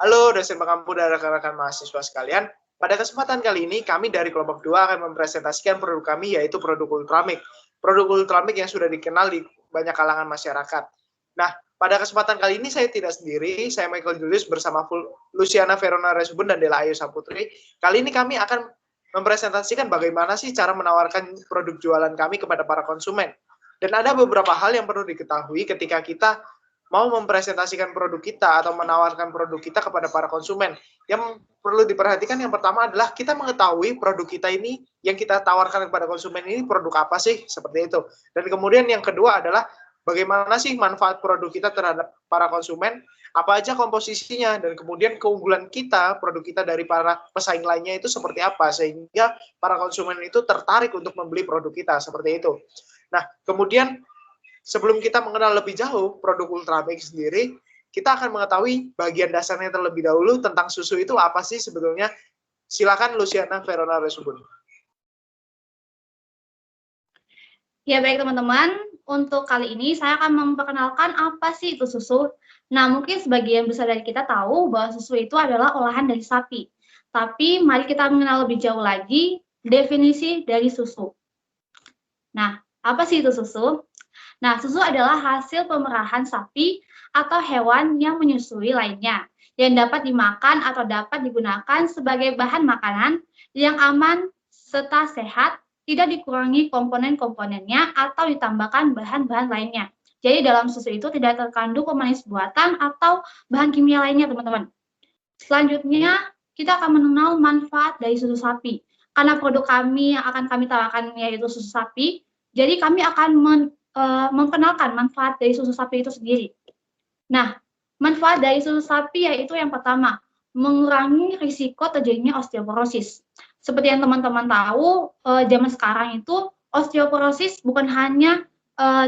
Halo dosen pengampu dan rekan-rekan mahasiswa sekalian. Pada kesempatan kali ini, kami dari kelompok 2 akan mempresentasikan produk kami, yaitu produk Ultramik. Produk Ultramik yang sudah dikenal di banyak kalangan masyarakat. Nah, pada kesempatan kali ini saya tidak sendiri, saya Michael Julius bersama Luciana Verona Resubun dan Dela Ayu Saputri. Kali ini kami akan mempresentasikan bagaimana sih cara menawarkan produk jualan kami kepada para konsumen. Dan ada beberapa hal yang perlu diketahui ketika kita mau mempresentasikan produk kita atau menawarkan produk kita kepada para konsumen. Yang perlu diperhatikan yang pertama adalah kita mengetahui produk kita ini yang kita tawarkan kepada konsumen ini produk apa sih, seperti itu. Dan kemudian yang kedua adalah bagaimana sih manfaat produk kita terhadap para konsumen, apa aja komposisinya, dan kemudian keunggulan kita, produk kita dari para pesaing lainnya itu seperti apa, sehingga para konsumen itu tertarik untuk membeli produk kita, seperti itu. Nah, kemudian sebelum kita mengenal lebih jauh produk Ultramik sendiri, kita akan mengetahui bagian dasarnya terlebih dahulu tentang susu itu apa sih sebetulnya. Silakan Luciana Verona Resubun. Ya baik teman-teman, untuk kali ini saya akan memperkenalkan apa sih itu susu. Nah mungkin sebagian besar dari kita tahu bahwa susu itu adalah olahan dari sapi. Tapi mari kita mengenal lebih jauh lagi definisi dari susu. Nah, apa sih itu susu? Nah, susu adalah hasil pemerahan sapi atau hewan yang menyusui lainnya, yang dapat dimakan atau dapat digunakan sebagai bahan makanan yang aman serta sehat, tidak dikurangi komponen-komponennya atau ditambahkan bahan-bahan lainnya. Jadi dalam susu itu tidak terkandung pemanis buatan atau bahan kimia lainnya, teman-teman. Selanjutnya, kita akan mengenal manfaat dari susu sapi. Karena produk kami yang akan kami tawarkan yaitu susu sapi, jadi kami akan memperkenalkan manfaat dari susu sapi itu sendiri. Nah, manfaat dari susu sapi yaitu yang pertama, mengurangi risiko terjadinya osteoporosis. Seperti yang teman-teman tahu, zaman sekarang itu osteoporosis bukan hanya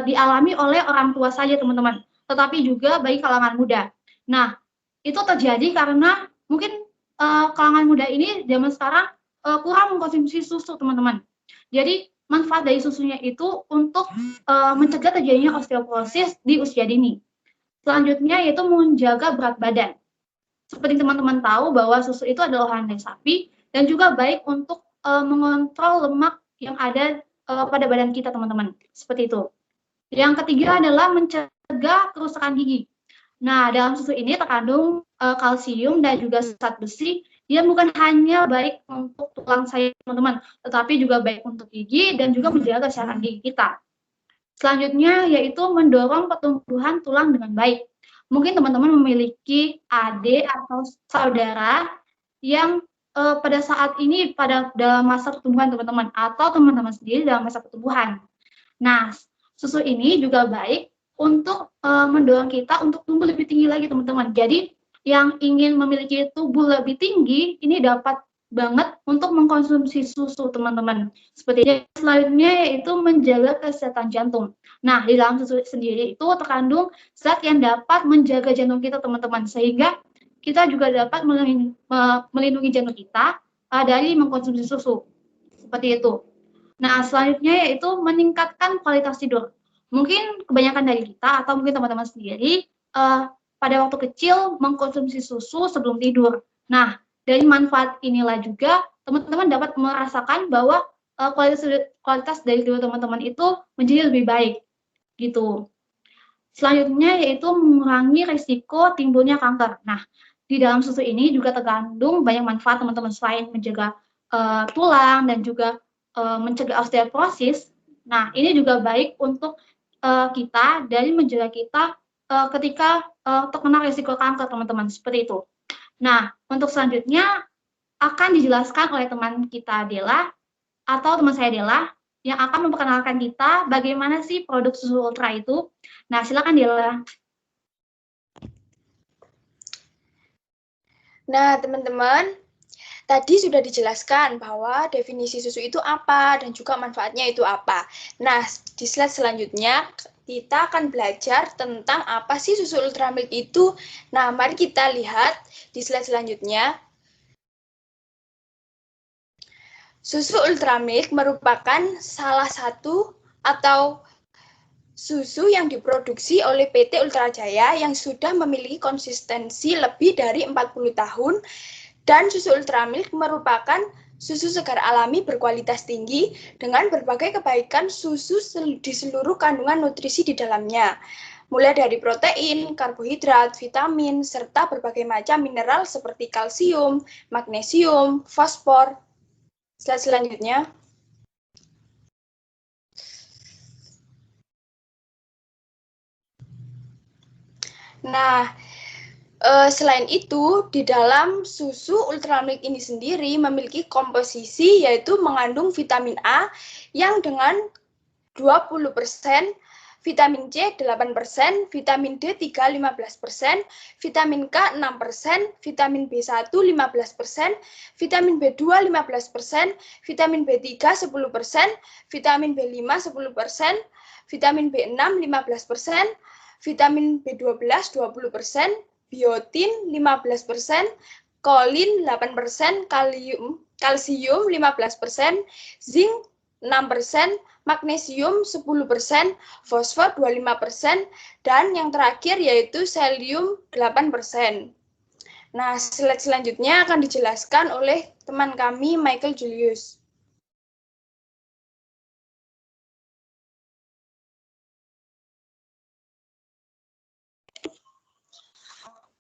dialami oleh orang tua saja, teman-teman, tetapi juga bagi kalangan muda. Nah, itu terjadi karena mungkin kalangan muda ini zaman sekarang kurang mengkonsumsi susu, teman-teman. Jadi manfaat dari susunya itu untuk mencegah terjadinya osteoporosis di usia dini. Selanjutnya yaitu menjaga berat badan. Seperti teman-teman tahu bahwa susu itu adalah olahan dari sapi dan juga baik untuk mengontrol lemak yang ada pada badan kita, teman-teman. Seperti itu. Yang ketiga adalah mencegah kerusakan gigi. Nah, dalam susu ini terkandung kalsium dan juga zat besi yang bukan hanya baik untuk tulang saya, teman-teman, tetapi juga baik untuk gigi dan juga menjaga kesehatan gigi kita. Selanjutnya yaitu mendorong pertumbuhan tulang dengan baik. Mungkin teman-teman memiliki adik atau saudara yang pada saat ini dalam masa pertumbuhan, teman-teman, atau teman-teman sendiri dalam masa pertumbuhan. Nah, susu ini juga baik untuk mendorong kita untuk tumbuh lebih tinggi lagi, teman-teman. Jadi yang ingin memiliki tubuh lebih tinggi ini dapat banget untuk mengkonsumsi susu, teman-teman. Seperti yang selanjutnya yaitu menjaga kesehatan jantung. Nah, di dalam susu sendiri itu terkandung zat yang dapat menjaga jantung kita, teman-teman, sehingga kita juga dapat melindungi jantung kita dari mengkonsumsi susu. Seperti itu. Nah, selanjutnya yaitu meningkatkan kualitas tidur. Mungkin kebanyakan dari kita atau mungkin teman-teman sendiri pada waktu kecil mengkonsumsi susu sebelum tidur. Nah, dari manfaat inilah juga teman-teman dapat merasakan bahwa kualitas dari tidur teman-teman itu menjadi lebih baik, gitu. Selanjutnya yaitu mengurangi risiko timbulnya kanker. Nah, di dalam susu ini juga terkandung banyak manfaat, teman-teman, selain menjaga tulang dan juga mencegah osteoporosis. Nah, ini juga baik untuk kita dari menjaga kita ketika terkena risiko kanker, teman-teman, seperti itu. Nah, untuk selanjutnya akan dijelaskan oleh teman kita Dela atau teman saya Dela yang akan memperkenalkan kita bagaimana sih produk susu ultra itu. Nah, silakan Dela. Nah, teman-teman, tadi sudah dijelaskan bahwa definisi susu itu apa dan juga manfaatnya itu apa. Nah, di slide selanjutnya kita akan belajar tentang apa sih susu Ultramilk itu. Nah, mari kita lihat di slide selanjutnya. Susu Ultramilk merupakan salah satu atau susu yang diproduksi oleh PT Ultrajaya yang sudah memiliki konsistensi lebih dari 40 tahun, dan susu Ultramilk merupakan susu segar alami berkualitas tinggi dengan berbagai kebaikan susu di seluruh kandungan nutrisi di dalamnya, mulai dari protein, karbohidrat, vitamin, serta berbagai macam mineral seperti kalsium, magnesium, fosfor. Slide selanjutnya. Nah, selain itu, di dalam susu Ultramilk ini sendiri memiliki komposisi yaitu mengandung vitamin A yang dengan 20%, vitamin C 8%, vitamin D3 15%, vitamin K 6%, vitamin B1 15%, vitamin B2 15%, vitamin B3 10%, vitamin B5 10%, vitamin B6 15%, vitamin B12 20%, biotin 15%, kolin 8%, kalsium 15%, zinc 6%, magnesium 10%, fosfor 25%, dan yang terakhir yaitu selium 8%. Nah, slide selanjutnya akan dijelaskan oleh teman kami Michael Julius.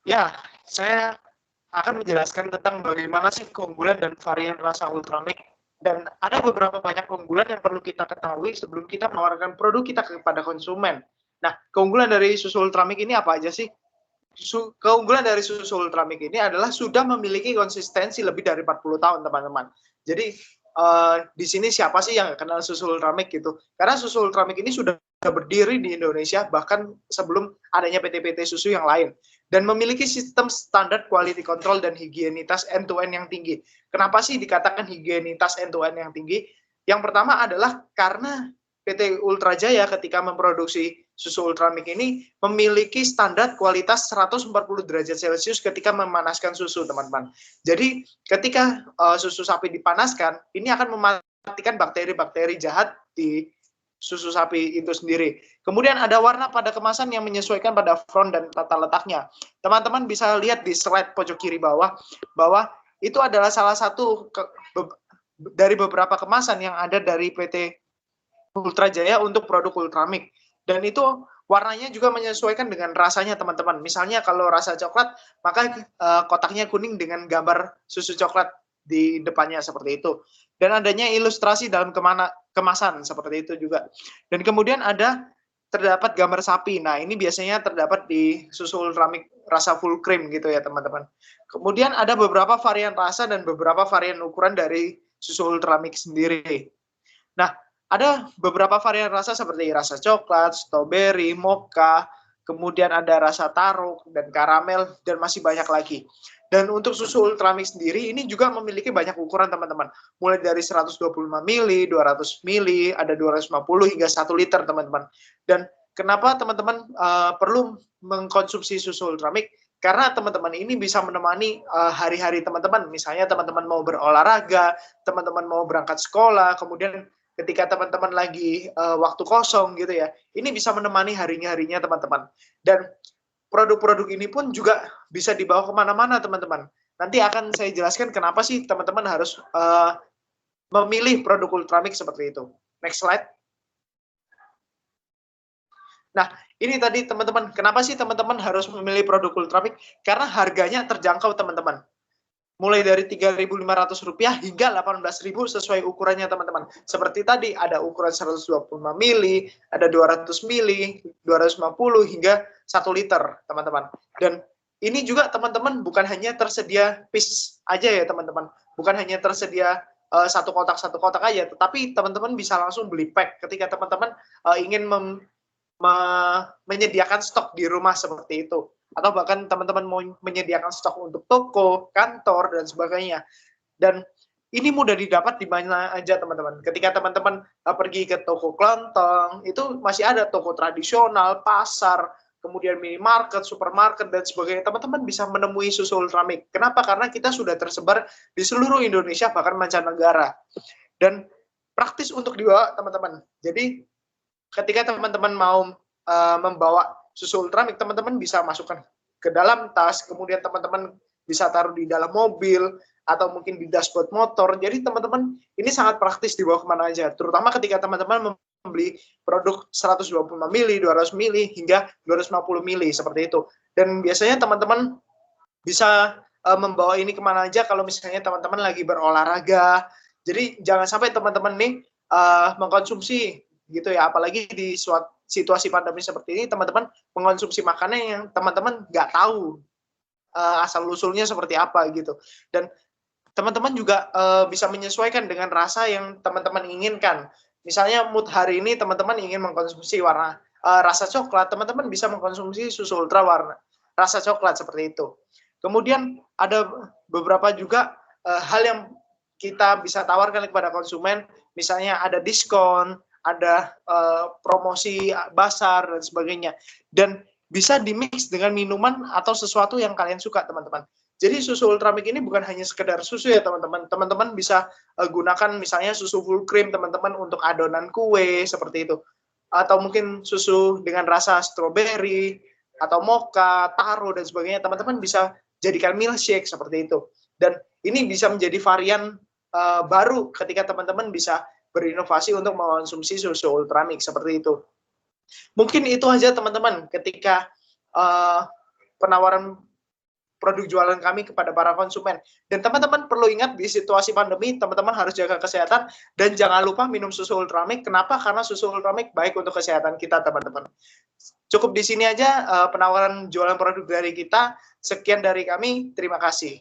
Ya, saya akan menjelaskan tentang bagaimana sih keunggulan dan varian rasa Ultramilk. Dan ada beberapa banyak keunggulan yang perlu kita ketahui sebelum kita menawarkan produk kita kepada konsumen. Nah, keunggulan dari susu Ultramilk ini apa aja sih? Keunggulan dari susu Ultramilk ini adalah sudah memiliki konsistensi lebih dari 40 tahun, teman-teman. Jadi, di sini siapa sih yang kenal susu Ultramilk gitu? Karena susu Ultramilk ini sudah berdiri di Indonesia bahkan sebelum adanya PT-PT susu yang lain, dan memiliki sistem standar quality control dan higienitas end-to-end yang tinggi. Kenapa sih dikatakan higienitas end-to-end yang tinggi? Yang pertama adalah karena PT Ultrajaya ketika memproduksi susu Ultramilk ini memiliki standar kualitas 140 derajat Celcius ketika memanaskan susu, teman-teman. Jadi ketika susu sapi dipanaskan, ini akan mematikan bakteri-bakteri jahat di susu sapi itu sendiri. Kemudian ada warna pada kemasan yang menyesuaikan pada front dan tata letaknya. Teman-teman bisa lihat di slide pojok kiri bawah bahwa itu adalah salah satu dari beberapa kemasan yang ada dari PT Ultrajaya untuk produk Ultramilk. Dan itu warnanya juga menyesuaikan dengan rasanya, teman-teman. Misalnya kalau rasa coklat, maka kotaknya kuning dengan gambar susu coklat di depannya seperti itu. Dan adanya ilustrasi dalam kemasan seperti itu juga. Dan kemudian terdapat gambar sapi. Nah, ini biasanya terdapat di susu Ultramilk rasa full cream gitu ya, teman-teman. Kemudian ada beberapa varian rasa dan beberapa varian ukuran dari susu Ultramilk sendiri. Nah, ada beberapa varian rasa seperti rasa coklat, strawberry, mocha, kemudian ada rasa taro dan karamel, dan masih banyak lagi. Dan untuk susu Ultramilk sendiri ini juga memiliki banyak ukuran, teman-teman. Mulai dari 125 ml, 200 ml, ada 250 hingga 1 liter, teman-teman. Dan kenapa teman-teman perlu mengkonsumsi susu Ultramilk? Karena teman-teman ini bisa menemani hari-hari teman-teman. Misalnya teman-teman mau berolahraga, teman-teman mau berangkat sekolah, kemudian ketika teman-teman lagi waktu kosong gitu ya, ini bisa menemani harinya teman-teman. Dan produk-produk ini pun juga bisa dibawa kemana-mana, teman-teman. Nanti akan saya jelaskan kenapa sih teman-teman harus memilih produk Ultramilk seperti itu. Next slide. Nah, ini tadi teman-teman, kenapa sih teman-teman harus memilih produk Ultramilk? Karena harganya terjangkau, teman-teman. Mulai dari Rp3.500 hingga Rp18.000 sesuai ukurannya, teman-teman. Seperti tadi, ada ukuran 125 ml, ada 200 ml, 250 hingga 1 liter, teman-teman. Dan ini juga, teman-teman, bukan hanya tersedia piece aja ya, teman-teman. Bukan hanya tersedia satu kotak aja, tetapi teman-teman bisa langsung beli pack ketika teman-teman ingin menyediakan stok di rumah seperti itu. Atau bahkan teman-teman mau menyediakan stok untuk toko, kantor, dan sebagainya. Dan ini mudah didapat di mana aja, teman-teman. Ketika teman-teman pergi ke toko kelontong, itu masih ada toko tradisional, pasar, kemudian minimarket, supermarket, dan sebagainya. Teman-teman bisa menemui susu Ultramilk. Kenapa? Karena kita sudah tersebar di seluruh Indonesia, bahkan mancanegara. Dan praktis untuk dibawa, teman-teman. Jadi, ketika teman-teman mau membawa susu Ultramilk, teman-teman bisa masukkan ke dalam tas, kemudian teman-teman bisa taruh di dalam mobil, atau mungkin di dashboard motor. Jadi teman-teman, ini sangat praktis dibawa kemana aja, terutama ketika teman-teman membeli produk 125 mili, 200 mili, hingga 250 mili, seperti itu. Dan biasanya teman-teman bisa membawa ini kemana aja kalau misalnya teman-teman lagi berolahraga. Jadi jangan sampai teman-teman nih mengkonsumsi gitu ya, apalagi di situasi pandemi seperti ini, teman-teman mengkonsumsi makanan yang teman-teman nggak tahu asal-usulnya seperti apa gitu. Dan teman-teman juga bisa menyesuaikan dengan rasa yang teman-teman inginkan. Misalnya mood hari ini teman-teman ingin mengkonsumsi rasa coklat, teman-teman bisa mengkonsumsi susu ultra warna rasa coklat seperti itu. Kemudian ada beberapa juga hal yang kita bisa tawarkan kepada konsumen, misalnya ada diskon, ada promosi basar dan sebagainya, dan bisa dimix dengan minuman atau sesuatu yang kalian suka, teman-teman. Jadi susu Ultramilk ini bukan hanya sekedar susu ya, teman-teman. Teman-teman bisa gunakan misalnya susu full cream, teman-teman, untuk adonan kue seperti itu, atau mungkin susu dengan rasa stroberi atau mocha, taro dan sebagainya. Teman-teman bisa jadikan milkshake seperti itu. Dan ini bisa menjadi varian baru ketika teman-teman bisa berinovasi untuk mengkonsumsi susu Ultramilk seperti itu. Mungkin itu aja teman-teman ketika penawaran produk jualan kami kepada para konsumen. Dan teman-teman perlu ingat di situasi pandemi, teman-teman harus jaga kesehatan dan jangan lupa minum susu Ultramilk. Kenapa? Karena susu Ultramilk baik untuk kesehatan kita, teman-teman. Cukup di sini aja penawaran jualan produk dari kita. Sekian dari kami, terima kasih.